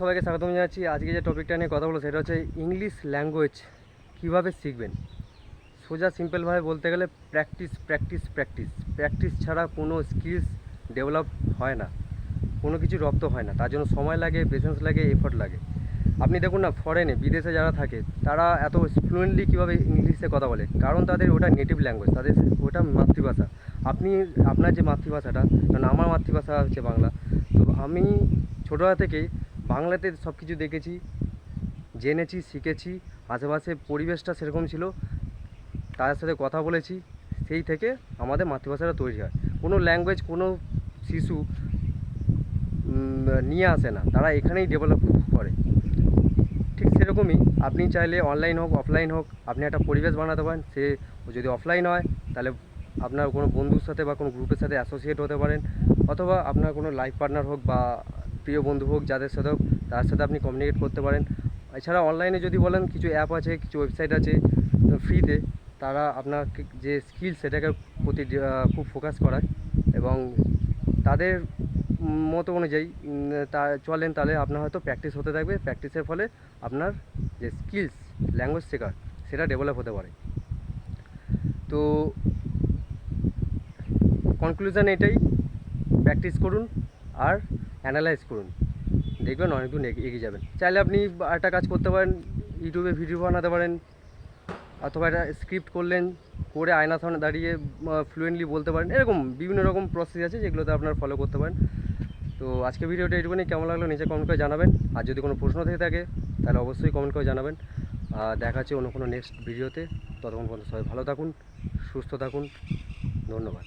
সবাইকে স্বাগতম জানাচ্ছি। আজকে যে টপিকটা নিয়ে কথা বলবো সেটা হচ্ছে ইংলিশ ল্যাঙ্গুয়েজ কীভাবে শিখবেন। সোজা সিম্পলভাবে বলতে গেলে প্র্যাকটিস প্র্যাকটিস প্র্যাকটিস প্র্যাকটিস ছাড়া কোনো স্কিলস ডেভেলপ হয় না, কোনো কিছু রপ্ত হয় না। তার জন্য সময় লাগে, পেশেন্স লাগে, এফোর্ট লাগে। আপনি দেখুন না, ফরেনে বিদেশে যারা থাকে তারা এত ফ্লুয়েন্টলি কীভাবে ইংলিশে কথা বলে, কারণ তাদের ওটা নেটিভ ল্যাঙ্গুয়েজ, তাদের ওটা মাতৃভাষা। আপনি আপনার যে মাতৃভাষাটা, কারণ আমার মাতৃভাষা হচ্ছে বাংলা, তো আমি ছোটোবেলা থেকেই বাংলাতে সব কিছু দেখেছি, জেনেছি, শিখেছি। আশেপাশে পরিবেশটা সেরকম ছিল, তাদের সাথে কথা বলেছি, সেই থেকে আমাদের মাতৃভাষাটা তৈরি হয়। কোনো ল্যাঙ্গুয়েজ কোনো শিশু নিয়ে আসে না, তারা এখানেই ডেভেলপ করে। ঠিক সেরকমই আপনি চাইলে অনলাইন হোক অফলাইন হোক আপনি একটা পরিবেশ বানাতে পারেন। সে যদি অফলাইন হয় তাহলে আপনার কোনো বন্ধুর সাথে বা কোনো গ্রুপের সাথে অ্যাসোসিয়েট হতে পারেন, অথবা আপনার কোনো লাইফ পার্টনার হোক বা প্রিয় বন্ধু হোক, যাদের সাথে হোক তার সাথে আপনি কমিউনিকেট করতে পারেন। এছাড়া অনলাইনে যদি বলেন, কিছু অ্যাপ আছে, কিছু ওয়েবসাইট আছে ফ্রিতে, তারা আপনার যে স্কিল সেটাকে প্রতি খুব ফোকাস করায় এবং তাদের মতো অনুযায়ী তা চলেন, তাহলে আপনার হয়তো প্র্যাকটিস হতে থাকবে। প্র্যাকটিসের ফলে আপনার যে স্কিলস ল্যাঙ্গুয়েজ শেখার সেটা ডেভেলপ হতে পারে। তো কনক্লুশন এটাই, প্র্যাকটিস করুন আর অ্যানালাইজ করুন, দেখবেন অনেক দূর এগিয়ে যাবেন। চাইলে আপনি একটা কাজ করতে পারেন, ইউটিউবে ভিডিও বানাতে পারেন, অথবা একটা স্ক্রিপ্ট করলেন, করে আয়নার সামনে দাঁড়িয়ে ফ্লুয়েন্টলি বলতে পারেন। এরকম বিভিন্ন রকম প্রসেস আছে যেগুলোতে আপনারা ফলো করতে পারেন। তো আজকে ভিডিওটা এইটুকুনি, কেমন লাগলো নিচে কমেন্ট করে জানাবেন। আর যদি কোনো প্রশ্ন থেকে থাকে তাহলে অবশ্যই কমেন্ট করে জানাবেন। দেখা হচ্ছে অন্য কোনো নেক্সট ভিডিওতে। ততক্ষণ পর্যন্ত সবাই ভালো থাকুন, সুস্থ থাকুন। ধন্যবাদ।